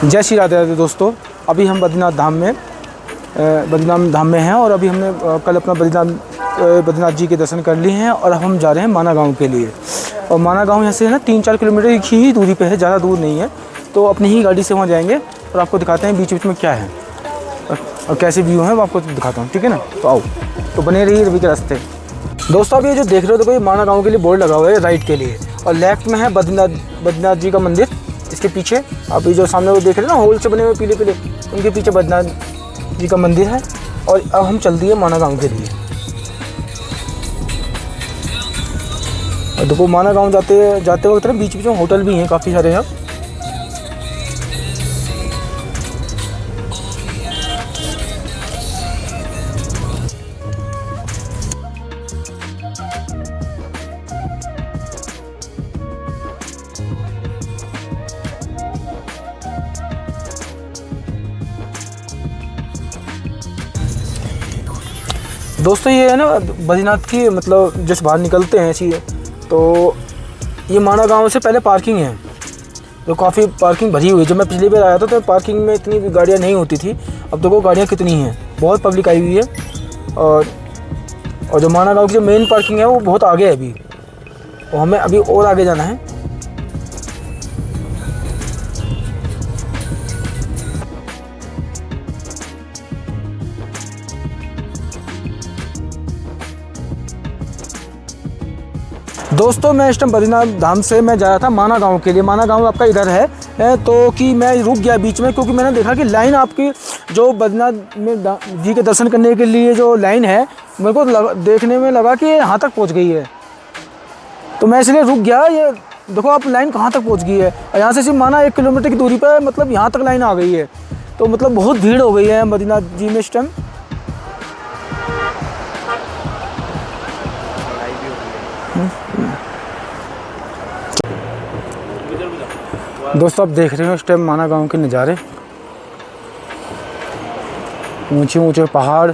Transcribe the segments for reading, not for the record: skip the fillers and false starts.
जय श्री राधे राधे दोस्तों। अभी हम बद्रीनाथ धाम में हैं और अभी हमने कल अपना बद्रीनाथ जी के दर्शन कर लिए हैं और अब हम जा रहे हैं माना गाँव के लिए। और माना गाँव यहाँ से है ना 3-4 किलोमीटर की ही दूरी पे है, ज़्यादा दूर नहीं है। तो अपनी ही गाड़ी से वहाँ जाएंगे और आपको दिखाते हैं बीच बीच में क्या है और कैसे व्यू हैं वो आपको दिखाता हूँ, ठीक है ना। तो आओ, तो बने रहिए रवि के रास्ते। दोस्तों अब ये जो देख रहे हो देखो, ये माना गाँव के लिए बोर्ड लगा हुआ है राइट के लिए, और लेफ्ट में है बद्रीनाथ जी का मंदिर। इसके पीछे आप ये जो सामने वो देख रहे हैं ना, होल से बने हुए पीले पीले, उनके पीछे बद्रीनाथ जी का मंदिर है। और अब हम चल दिए माना गाँव के लिए। और देखो माना गाँव जाते वक्त ना बीच बीच में होटल भी हैं काफ़ी सारे यहाँ। दोस्तों ये है ना बद्रीनाथ की, मतलब जैसे बाहर निकलते हैं ऐसी है, तो ये माना गांव से पहले पार्किंग है, तो काफ़ी पार्किंग भरी हुई है। जब मैं पिछली बार आया था तो पार्किंग में इतनी गाड़ियाँ नहीं होती थी, अब देखो गाड़ियाँ कितनी हैं, बहुत पब्लिक आई हुई है। और जो माना गांव की जो मेन पार्किंग है वो बहुत आगे है अभी, और हमें अभी और आगे जाना है। दोस्तों मैं इस टाइम बद्रीनाथ धाम से मैं जा रहा था माना गांव के लिए। माना गांव आपका इधर है तो कि मैं रुक गया बीच में, क्योंकि मैंने देखा कि लाइन आपकी जो बद्रीनाथ में जी के दर्शन करने के लिए जो लाइन है, मेरे को देखने में लगा कि यहाँ तक पहुँच गई है, तो मैं इसलिए रुक गया। ये देखो आप लाइन कहाँ तक पहुँच गई है, और यहाँ से सिर्फ माना 1 किलोमीटर की दूरी पर मतलब यहाँ तक लाइन आ गई है। तो मतलब बहुत भीड़ हो गई है बद्रीनाथ जी में इस टाइम। दोस्तों आप देख रहे हो इस टाइम माना गांव के नज़ारे, ऊंचे ऊंचे पहाड़,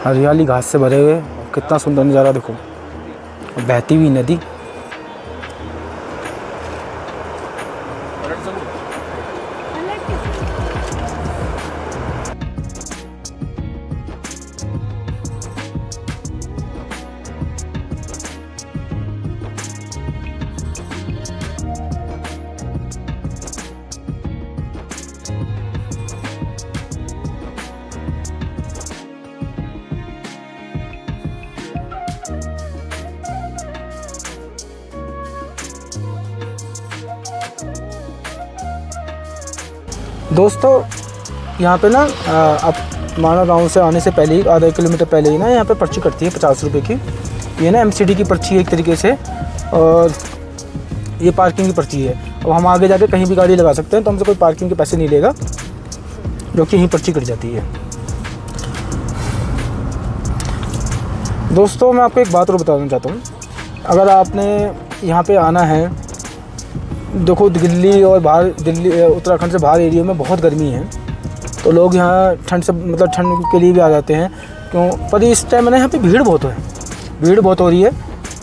हरियाली घास से भरे हुए, कितना सुंदर नज़ारा देखो, बहती हुई नदी। दोस्तों यहाँ पे ना आप माना गांव से आने से पहले ही आधा किलोमीटर पहले ही ना यहाँ पे पर्ची कटती है 50 रुपये की। ये ना MCD की पर्ची है एक तरीके से, और ये पार्किंग की पर्ची है। अब हम आगे जाके कहीं भी गाड़ी लगा सकते हैं, तो हमसे कोई पार्किंग के पैसे नहीं लेगा, जो कि यहीं पर्ची कट जाती है। दोस्तों मैं आपको एक बात और बताना चाहता हूँ, अगर आपने यहाँ पर आना है, देखो दिल्ली और उत्तराखंड से बाहर एरिया में बहुत गर्मी है, तो लोग यहाँ ठंड से मतलब ठंड के लिए भी आ जाते हैं। क्यों? पर इस टाइम ना यहाँ पे भीड़ बहुत हो रही है।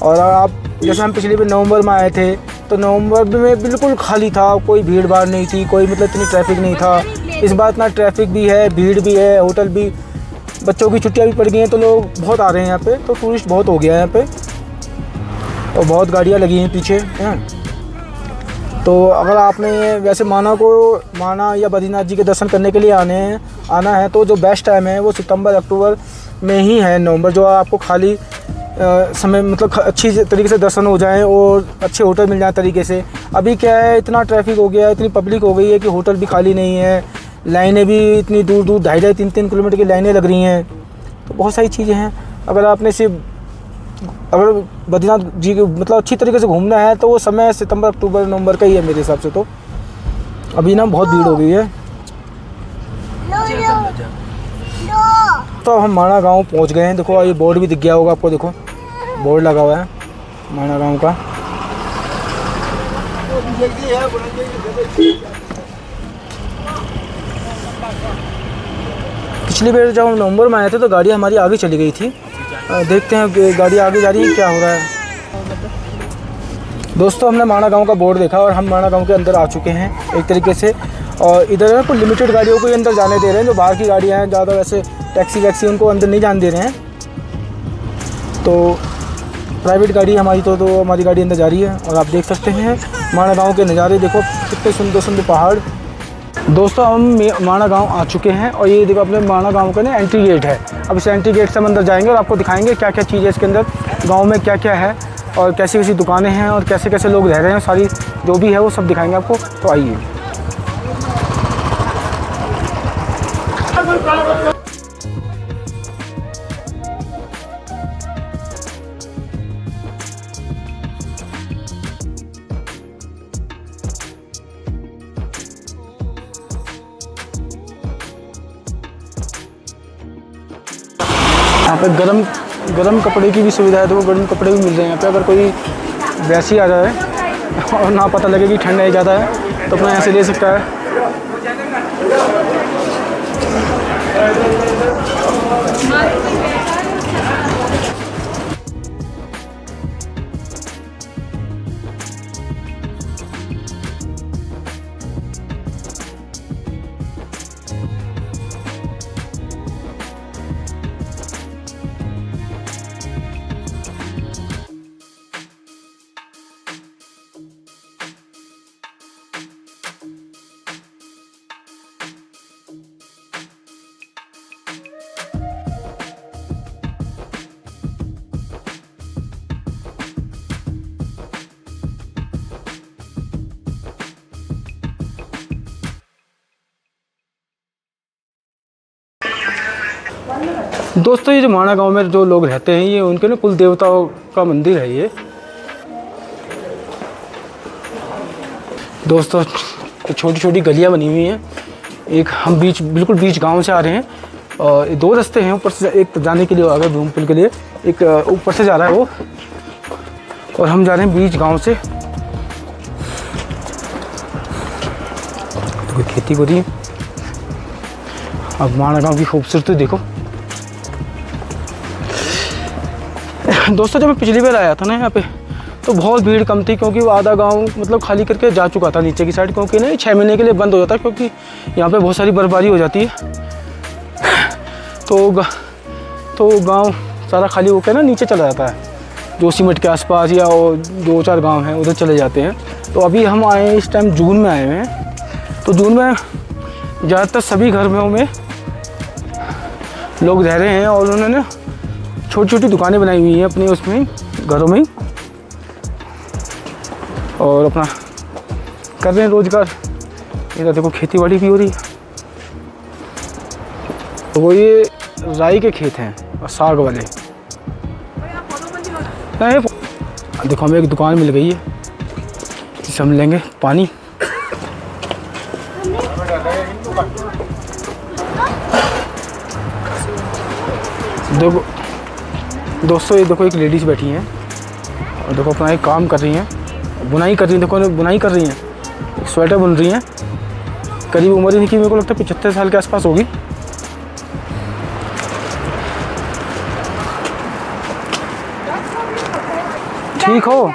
और आप जैसे हम पिछले बार नवंबर में आए थे, तो नवंबर में बिल्कुल खाली था, कोई भीड़ भाड़ नहीं थी, कोई मतलब इतनी ट्रैफिक नहीं था। इस बार इतना ट्रैफिक भी है, भीड़ भी है, होटल भी, बच्चों की छुट्टियाँ भी पड़ गई हैं, तो लोग बहुत आ रहे हैं यहाँ पर, तो टूरिस्ट बहुत हो गया है यहाँ पर, और बहुत गाड़ियाँ लगी हैं पीछे हैं। तो अगर आपने वैसे माना या बद्रीनाथ जी के दर्शन करने के लिए आना है, तो जो बेस्ट टाइम है वो सितंबर-अक्टूबर में ही है। नवंबर जो आपको खाली समय मतलब अच्छी तरीके से दर्शन हो जाएं और अच्छे होटल मिल जाए तरीके से। अभी क्या है, इतना ट्रैफिक हो गया है, इतनी पब्लिक हो गई है कि होटल भी खाली नहीं है, लाइनें भी इतनी दूर 2.5-3 किलोमीटर की लाइनें लग रही हैं। तो बहुत सारी चीज़ें हैं। अगर बद्रीनाथ जी के मतलब अच्छी तरीके से घूमना है, तो वो समय सितंबर, अक्टूबर, नवंबर का ही है मेरे हिसाब से। तो अभी ना बहुत भीड़ हो गई है। तो हम माना गांव पहुंच गए हैं। देखो ये बोर्ड भी दिख गया होगा आपको, देखो बोर्ड लगा हुआ है माना गांव का। पिछली बार जब हम नवंबर में आए थे तो गाड़ी हमारी आगे चली गई थी। देखते हैं गाड़ी आगे जा रही है, क्या हो रहा है। दोस्तों हमने माणा गांव का बोर्ड देखा और हम माणा गांव के अंदर आ चुके हैं एक तरीके से। और इधर कुछ लिमिटेड गाड़ियों को ही अंदर जाने दे रहे हैं, जो बाहर की गाड़ियाँ हैं ज़्यादा वैसे टैक्सी वैक्सी उनको अंदर नहीं जाने दे रहे हैं। तो प्राइवेट गाड़ी हमारी तो हमारी गाड़ी अंदर जा रही है। और आप देख सकते हैं माणा गांव के नज़ारे, देखो कितने सुंदर सुंदर पहाड़। दोस्तों हम माणा गांव आ चुके हैं और ये देखो अपने माणा गांव का ना एंट्री गेट है। अब इस एंट्री गेट से हम अंदर जाएंगे और आपको दिखाएंगे क्या क्या चीज़ है इसके अंदर, गांव में क्या क्या है और कैसी कैसी दुकानें हैं और कैसे कैसे लोग रह रहे हैं, सारी जो भी है वो सब दिखाएंगे आपको। तो आइए। यहाँ पे गरम कपड़े की भी सुविधा है, तो वो गर्म कपड़े भी मिल रहे हैं यहाँ पे। अगर कोई वैसी आ जाए और ना पता लगे कि ठंड नहीं ज़्यादा है तो अपना यहाँ से ले सकता है। दोस्तों ये जो माणा गांव में जो लोग रहते हैं, ये उनके ना कुल देवताओं का मंदिर है ये। दोस्तों छोटी छोटी गलियां बनी हुई हैं। एक हम बिल्कुल बीच गांव से आ रहे हैं और दो रास्ते हैं ऊपर से, एक जाने के लिए आगे भूम पुल के लिए, एक ऊपर से जा रहा है वो, और हम जा रहे हैं बीच गांव से। तो कोई खेती हो रही है। अब माणा गांव की खूबसूरती देखो। दोस्तों जब मैं पिछली बार आया था ना यहाँ पे तो बहुत भीड़ कम थी, क्योंकि वो आधा गांव मतलब खाली करके जा चुका था नीचे की साइड, क्योंकि ना 6 महीने के लिए बंद हो जाता है, क्योंकि यहाँ पे बहुत सारी बर्फबारी हो जाती है। तो गांव सारा खाली होकर ना नीचे चला जाता है, जो सीमेंट के आसपास या 2-4 गांव हैं उधर चले जाते हैं। तो अभी हम आए हैं इस टाइम जून में आए हुए हैं। तो जून में ज़्यादातर सभी घरों में लोग रह रहे हैं और उन्होंने छोटी छोटी दुकानें बनाई हुई हैं अपने उसमें घरों में ही, और अपना कर रहे हैं रोज़गार। इधर देखो खेती बाड़ी भी हो रही है। तो वो ये राई के खेत हैं और साग वाले। देखो हमें एक दुकान मिल गई है जिसे हम लेंगे पानी। देखो दोस्तों ये देखो एक लेडीज बैठी हैं और देखो अपना एक काम कर रही हैं, बुनाई कर रही हैं। देखो बुनाई कर रही हैं, स्वेटर बुन रही हैं। करीब उम्र इनकी मेरे को लगता है 75 साल के आसपास होगी। ठीक हो?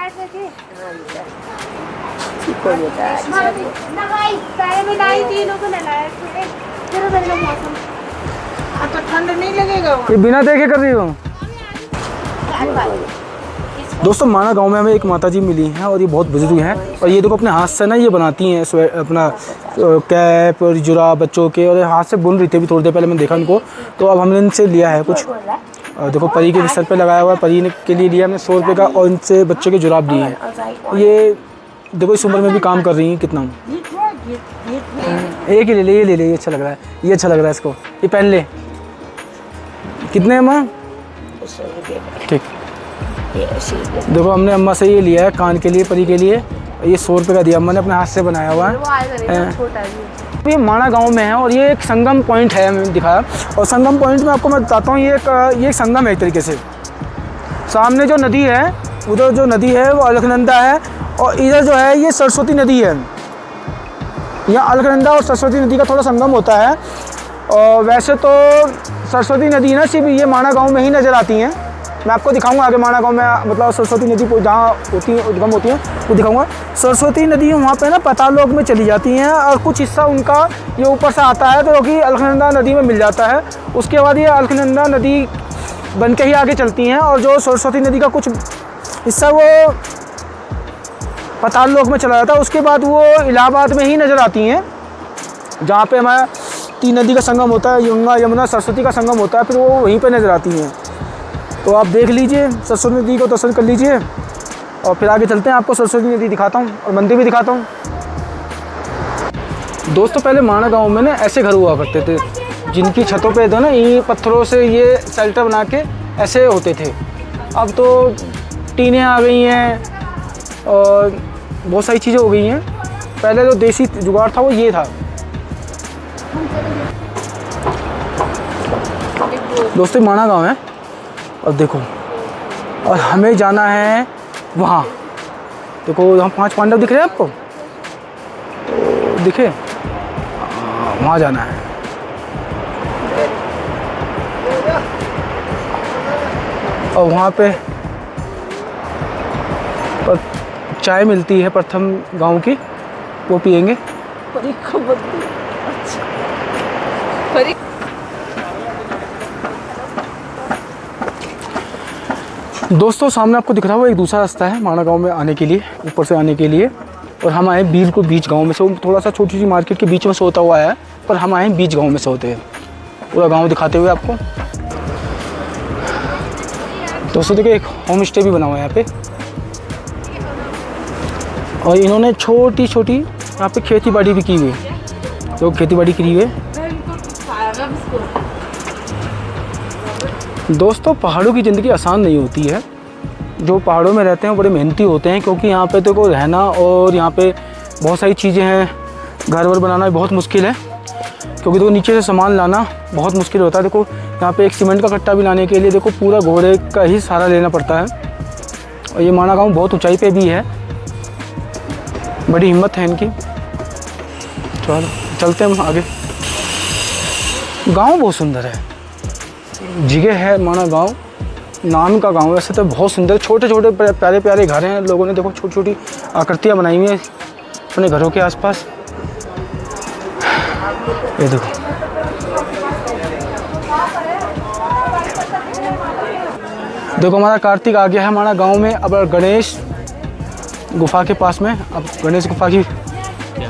ठंड नहीं लगेगा। ये बिना देखे कर रही हूँ। दोस्तों माणा गांव में हमें एक माताजी मिली हैं और ये बहुत बुजुर्ग हैं, और ये देखो अपने हाथ से ना ये बनाती हैं अपना कैप और जुराब बच्चों के, और हाथ से बुन रही थी अभी थोड़ी देर पहले मैंने देखा इनको। तो अब हमने इनसे लिया है कुछ, और देखो परी के सर पे लगाया हुआ है, परी के लिए लिया हमने 100 रुपये का, और इनसे बच्चों के जुराब लिए हैं। ये देखो इस उम्र में भी काम कर रही हैं कितना। एक ही ले ले, ये अच्छा लग रहा है, ये अच्छा लग रहा है इसको, ये पहन ले। कितने हैं माँ? ठीक। देखो हमने अम्मा से ये लिया है कान के लिए, परी के लिए, ये 100 रुपये का दिया अम्मा ने, अपने हाथ से बनाया हुआ है। ये माणा गांव में है और ये एक संगम पॉइंट है, मैंने दिखाया। और संगम पॉइंट में आपको मैं बताता हूँ, ये एक संगम है एक तरीके से। सामने जो नदी है, उधर जो नदी है वो अलकनंदा है, और इधर जो है ये सरस्वती नदी है। यहाँ अलकनंदा और सरस्वती नदी का थोड़ा संगम होता है। और वैसे तो सरस्वती नदी ना सिर्फ ये माणा गांव में ही नज़र आती हैं, मैं आपको दिखाऊंगा आगे माना गाँव में, मतलब सरस्वती नदी जहाँ होती है, उद्गम होती है, वो दिखाऊंगा। सरस्वती नदी वहाँ पे ना पाताल लोक में चली जाती हैं और कुछ हिस्सा उनका ये ऊपर से आता है, तो कि अलकनंदा नदी में मिल जाता है। उसके बाद ये अलकनंदा नदी बन के ही आगे चलती हैं, और जो सरस्वती नदी का कुछ हिस्सा वो पाताल लोक में चला जाता है। उसके बाद वो इलाहाबाद में ही नज़र आती हैं, जहाँ पे हमारा 3 नदी का संगम होता है, गंगा यमुना सरस्वती का संगम होता है, फिर वो वहीं पे नज़र आती हैं। तो आप देख लीजिए, सरस्वती नदी को दर्शन कर लीजिए, और फिर आगे चलते हैं, आपको सरस्वती नदी दिखाता हूँ और मंदिर भी दिखाता हूँ। दोस्तों पहले माना गाँव में ना ऐसे घर हुआ करते थे, जिनकी छतों पे ना ये पत्थरों से ये शेल्टर बना के ऐसे होते थे। अब तो टीनें आ गई हैं और बहुत सारी चीज़ें हो गई हैं। पहले जो देसी जुगाड़ था वो ये था। दोस्तों माना गांव है, और देखो, और हमें जाना है वहाँ। देखो वहाँ 5 पांडव दिख रहे हैं आपको, तो दिखे, वहाँ जाना है। और वहाँ पे चाय मिलती है प्रथम गांव की, वो पियेंगे। दोस्तों सामने आपको दिख रहा होगा एक दूसरा रास्ता है माना गांव में आने के लिए, ऊपर से आने के लिए। और हम आए बिल्कुल बीच गांव में से, थोड़ा सा छोटी सी मार्केट के बीच में से होता हुआ है, पर हम आए बीच गांव में से होते हैं। पूरा गांव दिखाते हुए आपको। दोस्तों देखिए एक होम स्टे भी बना हुआ है यहाँ पे, और इन्होंने छोटी छोटी यहाँ पे खेती बाड़ी भी की हुई है, जो खेती बाड़ी की हुई है। दोस्तों पहाड़ों की ज़िंदगी आसान नहीं होती है। जो पहाड़ों में रहते हैं बड़े मेहनती होते हैं, क्योंकि यहाँ पे देखो रहना और यहाँ पे बहुत सारी चीज़ें हैं, घर वर बनाना बहुत मुश्किल है, क्योंकि देखो नीचे से सामान लाना बहुत मुश्किल होता है। देखो यहाँ पे एक सीमेंट का कट्टा भी लाने के लिए देखो पूरा घोड़े का ही सहारा लेना पड़ता है। और ये माना गाँव बहुत ऊंचाई पे भी है, बड़ी हिम्मत है इनकी। चलो चलते हैं हम आगे। गांव बहुत सुंदर है, जगह है माना गांव नाम का गांव। वैसे तो बहुत सुंदर, छोटे छोटे प्यारे प्यारे घर हैं। लोगों ने देखो छोटी छोटी आकृतियाँ बनाई हुई हैं अपने घरों के आसपास। ये देखो, देखो हमारा कार्तिक आ गया है हमारा गांव में। अब गणेश गुफा के पास में, अब गणेश गुफा की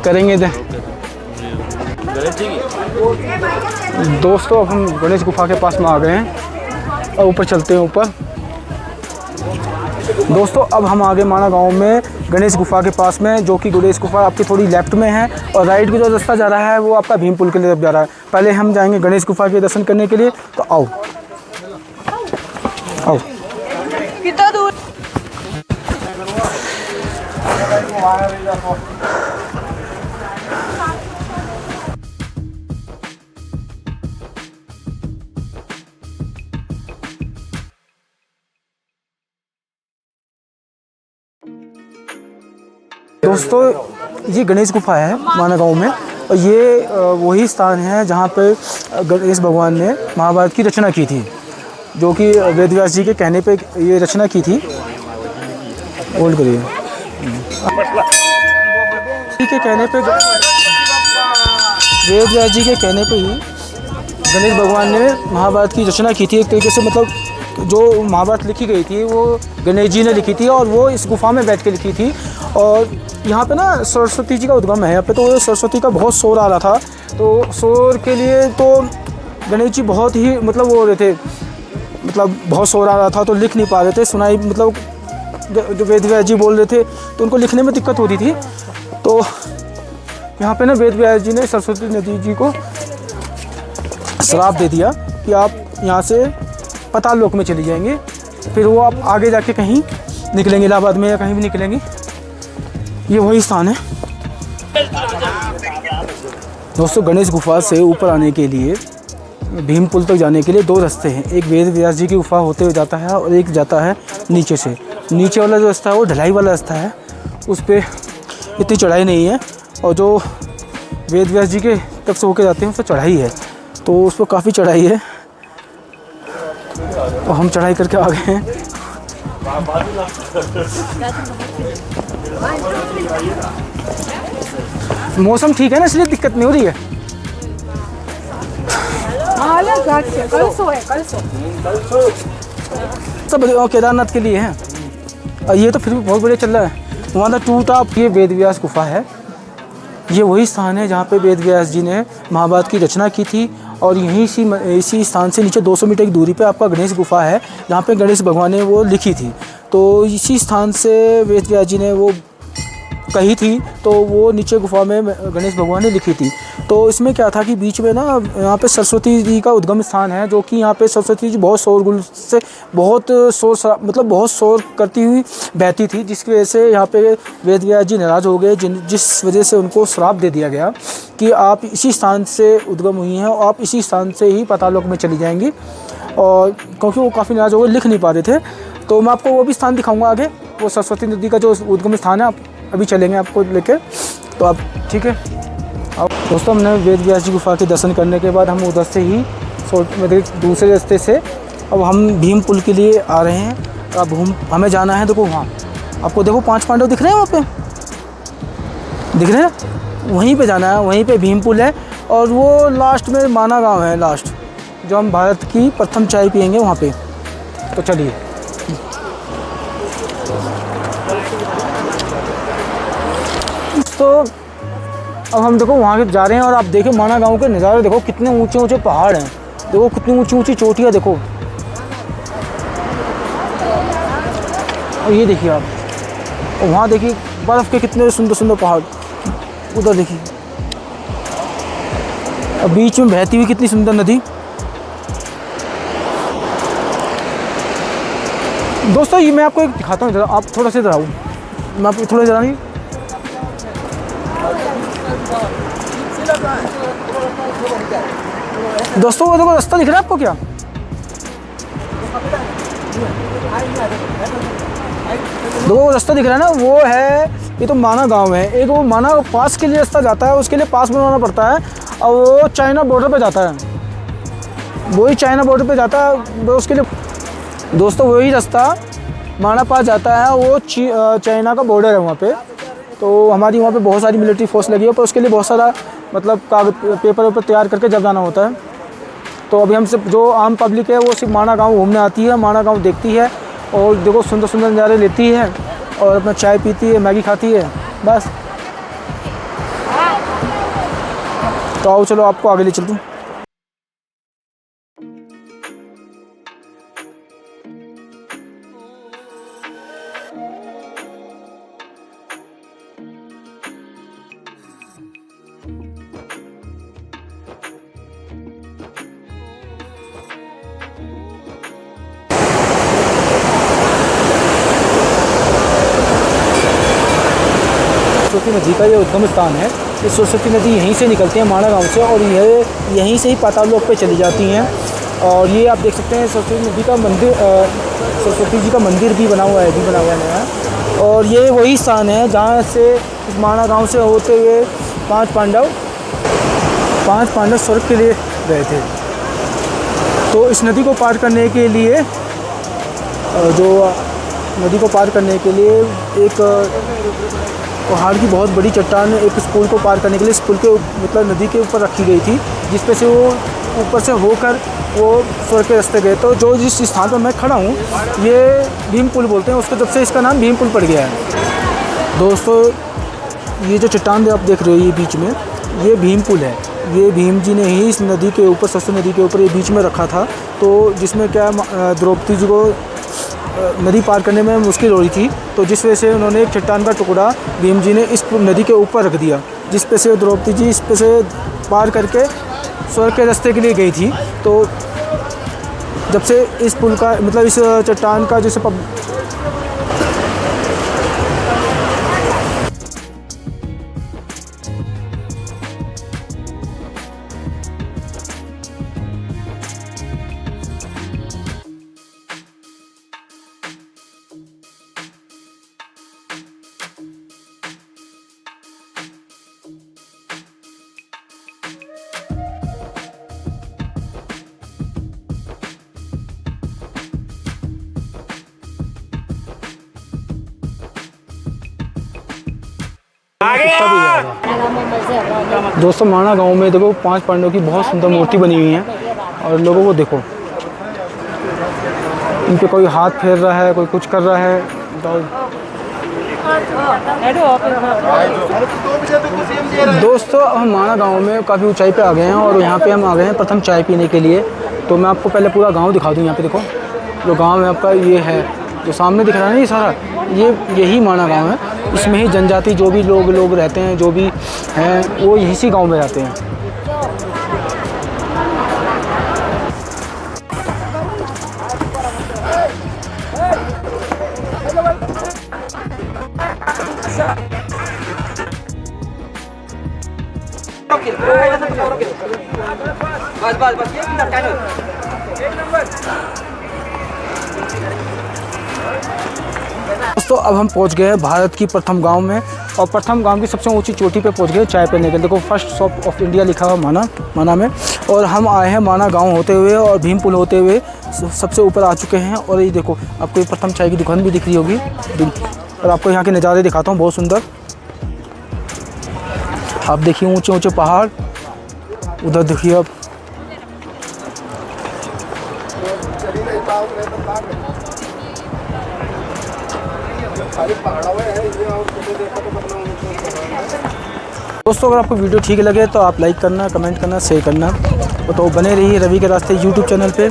करेंगे दोस्तों। अब हम गणेश गुफा के पास में आ गए हैं और ऊपर चलते हैं ऊपर। दोस्तों अब हम आगे माना गांव में गणेश गुफा के पास में, जो कि गणेश गुफा आपकी थोड़ी लेफ्ट में है, और राइट की जो रास्ता जा रहा है वो आपका भीम पुल के लिए जा रहा है। पहले हम जाएंगे गणेश गुफा के दर्शन करने के लिए, तो आओ आओ। कितना दूर? दोस्तों ये गणेश गुफा है माना गांव में, और ये वही स्थान है जहाँ पे गणेश भगवान ने महाभारत की रचना की थी, जो कि वेद व्यास जी के कहने पे ये रचना की थी। होल्ड करिए। के कहने पे, वेद व्यास जी के कहने पे ही गणेश भगवान ने महाभारत की रचना की थी। एक तरीके से मतलब जो महाभारत लिखी गई थी वो गणेश जी ने लिखी थी, और वो इस गुफा में बैठ के लिखी थी। और यहाँ पे ना सरस्वती जी का उद्गम है यहाँ पे, तो सरस्वती का बहुत शोर आ रहा था, तो शोर के लिए तो गणेश जी बहुत ही मतलब वो हो रहे थे, मतलब बहुत शोर आ रहा था तो लिख नहीं पा रहे थे, सुनाई मतलब जो वेद व्यास जी बोल रहे थे तो उनको लिखने में दिक्कत होती थी। तो यहाँ पे ना वेद व्यास जी ने सरस्वती नदी जी को श्राप दे दिया कि आप यहाँ से पाताल लोक में चली जाएंगे, फिर वो आप आगे जाके कहीं निकलेंगे, इलाहाबाद में या कहीं भी निकलेंगे। ये वही स्थान है। दोस्तों गणेश गुफा से ऊपर आने के लिए, भीम पुल तक जाने के लिए 2 रास्ते हैं। एक वेद व्यास जी की गुफा होते हुए जाता है और एक जाता है नीचे से। नीचे वाला जो रास्ता है वो ढलाई वाला रास्ता है, उस पर इतनी चढ़ाई नहीं है, और जो वेद व्यास जी के तरफ से होके जाते हैं उस पर चढ़ाई है, तो उस पर काफ़ी चढ़ाई है। तो हम चढ़ाई करके आ गए हैं। मौसम ठीक है ना, इसलिए दिक्कत नहीं हो रही है। सब केदारनाथ के लिए हैं और ये तो फिर भी बहुत बढ़िया चल रहा है। वहाँ द टू टॉप ये वेद व्यास गुफा है। ये वही स्थान है जहाँ पे वेद व्यास जी ने महाभारत की रचना की थी और यहीं इसी स्थान से नीचे 200 मीटर की दूरी पे आपका गणेश गुफा है जहाँ पे गणेश भगवान ने वो लिखी थी। तो इसी स्थान से वेद व्यास जी ने वो कही थी, तो वो नीचे गुफा में गणेश भगवान ने लिखी थी। तो इसमें क्या था कि बीच में ना यहाँ पे सरस्वती जी का उद्गम स्थान है, जो कि यहाँ पे सरस्वती जी बहुत शोरगुल से बहुत शोर करती हुई बहती थी, जिसकी वजह से यहाँ पे वेद व्यास जी नाराज़ हो गए, जिस वजह से उनको श्राप दे दिया गया कि आप इसी स्थान से उद्गम हुई हैं और आप इसी स्थान से ही पातालोक में चली जाएंगी। और क्योंकि वो काफ़ी नाराज़ हो गए, लिख नहीं पा रहे थे, तो मैं आपको वो भी स्थान दिखाऊँगा आगे। वो सरस्वती नदी का जो उद्गम स्थान है, आप अभी चलेंगे आपको लेके, तो आप ठीक है। अब दोस्तों, हमने वेद व्यास जी गुफा के दर्शन करने के बाद हम उधर से ही दूसरे रास्ते से अब हम भीम पुल के लिए आ रहे हैं। अब हमें जाना है, देखो वहाँ आपको देखो 5 पांडव दिख रहे हैं, वहाँ पे दिख रहे हैं, वहीं पे जाना है। वहीं पे भीम पुल है और वो लास्ट में माना गाँव है, लास्ट जो हम भारत की प्रथम चाय पियेंगे वहाँ पे। तो चलिए। तो अब हम देखो वहाँ जा रहे हैं और आप देखो माना गांव के नज़ारे देखो, कितने ऊंचे ऊंचे पहाड़ हैं, देखो कितनी ऊंची ऊंची चोटियाँ देखो। और ये देखिए आप, और वहाँ देखिए बर्फ़ के कितने सुंदर सुंदर पहाड़, उधर देखिए, और बीच में बहती हुई कितनी सुंदर नदी। दोस्तों, ये मैं आपको एक दिखाता हूँ, आप थोड़ा सा इधर आओ, मैं आपको थोड़ा जरा नहीं। दोस्तों, वो देखो रास्ता दिख रहा है आपको क्या? देखो वो रास्ता दिख रहा है ना, वो है, ये तो माना गांव है। एक वो माना पास के लिए रास्ता जाता है, उसके लिए पास बनवाना पड़ता है और वो चाइना बॉर्डर पे जाता है, वही चाइना बॉर्डर पे जाता है उसके लिए। दोस्तों, वही रास्ता माना पास जाता है, वो चाइना का बॉर्डर है वहाँ पे। तो हमारी वहाँ पे बहुत सारी मिलिट्री फोर्स लगी है, पर उसके लिए बहुत सारा मतलब कागज पेपर तैयार करके जब जाना होता है। तो अभी हम सिर्फ जो आम पब्लिक है वो सिर्फ माना गांव घूमने आती है, माना गांव देखती है और देखो सुंदर सुंदर नज़ारे लेती है और अपना चाय पीती है, मैगी खाती है, बस। तो आओ चलो आपको आगे ले चलूँ। सरस्वती नदी का ये उद्गम स्थान है। ये सरस्वती नदी यहीं से निकलती है माना गांव से और यह यहीं से ही पाताललोक पे चली जाती हैं। और ये आप देख सकते हैं सरस्वती नदी का मंदिर, सरस्वती जी का मंदिर भी बना हुआ है, नया। और ये वही स्थान है जहाँ से इस माना गांव से होते हुए 5 पांडव स्वर्ग के लिए गए थे। तो इस नदी को पार करने के लिए एक पहाड़ की बहुत बड़ी चट्टान एक इस पुल को पार करने के लिए इस पुल के मतलब नदी के ऊपर रखी गई थी, जिस पे से वो ऊपर से होकर वो स्वर्ग के रास्ते गए। तो जो जिस स्थान पर मैं खड़ा हूँ ये भीम पुल बोलते हैं उसको, जब से इसका नाम भीम पुल पड़ गया है। दोस्तों, ये जो चट्टान आप देख रहे हो ये बीच में, ये भीम पुल है। ये भीम जी ने ही इस नदी के ऊपर, सरस्वती नदी के ऊपर ये बीच में रखा था। तो जिसमें क्या द्रौपदी जी को नदी पार करने में मुश्किल हो रही थी, तो जिस वजह से उन्होंने एक चट्टान का टुकड़ा भीम जी ने इस नदी के ऊपर रख दिया, जिस पे से द्रौपदी जी इस पे से पार करके स्वर्ग के रास्ते के लिए गई थी। तो जब से इस पुल का मतलब इस चट्टान का जैसे यहाँ कुत्ता भी जाएगा। दोस्तों माना गांव में देखो 5 पांडवों की बहुत सुंदर मूर्ति बनी हुई है और लोगों को देखो इन पे कोई हाथ फेर रहा है, कोई कुछ कर रहा है। दोस्तों हम माना गांव में काफ़ी ऊंचाई पे आ गए हैं और यहाँ पे हम आ गए हैं प्रथम चाय पीने के लिए। तो मैं आपको पहले पूरा गांव दिखा दूँ। यहाँ पे देखो जो गांव है आपका ये है, जो सामने दिख रहा है ना ये सारा, यही माना गांव है। इसमें ही जनजाति जो भी लोग रहते हैं, जो भी हैं वो इसी गांव में रहते हैं। बस ये दोस्तों अब हम पहुंच गए हैं भारत की प्रथम गांव में और प्रथम गांव की सबसे ऊंची चोटी पे पहुंच गए चाय पीने के लिए। देखो फर्स्ट शॉप ऑफ इंडिया लिखा हुआ माना में, और हम आए हैं माना गांव होते हुए और भीम पुल होते हुए सबसे ऊपर आ चुके हैं। और ये देखो आपको ये प्रथम चाय की दुकान भी दिख रही होगी और आपको यहाँ के नज़ारे दिखाता हूँ बहुत सुंदर। आप देखिए ऊंचे ऊंचे पहाड़, उधर देखिए आप दोस्तों अगर आपको वीडियो ठीक लगे तो आप लाइक करना, कमेंट करना, शेयर करना। तो बने रहिए रवि के रास्ते यूट्यूब चैनल पे।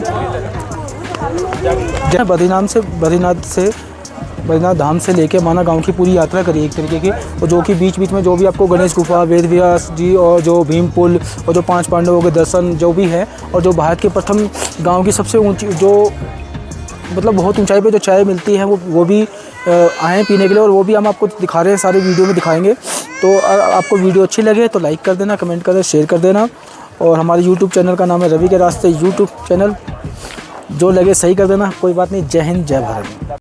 बद्रीनाथ धाम से लेके माना गांव की पूरी यात्रा करी एक तरीके की, और जो कि बीच बीच में जो भी आपको गणेश गुफा, वेद व्यास जी और जो भीम पुल और जो 5 पांडवों के दर्शन जो भी है, और जो भारत के प्रथम गांव की सबसे ऊंची जो मतलब बहुत ऊंचाई पे जो चाय मिलती है वो भी आए पीने के लिए, और वो भी हम आपको दिखा रहे हैं, सारे वीडियो में दिखाएंगे। तो आपको वीडियो अच्छी लगे तो लाइक कर देना, कमेंट कर देना, शेयर कर देना। और हमारे यूट्यूब चैनल का नाम है रवि के रास्ते यूट्यूब चैनल, जो लगे सही कर देना, कोई बात नहीं। जय हिंद, जय भारत।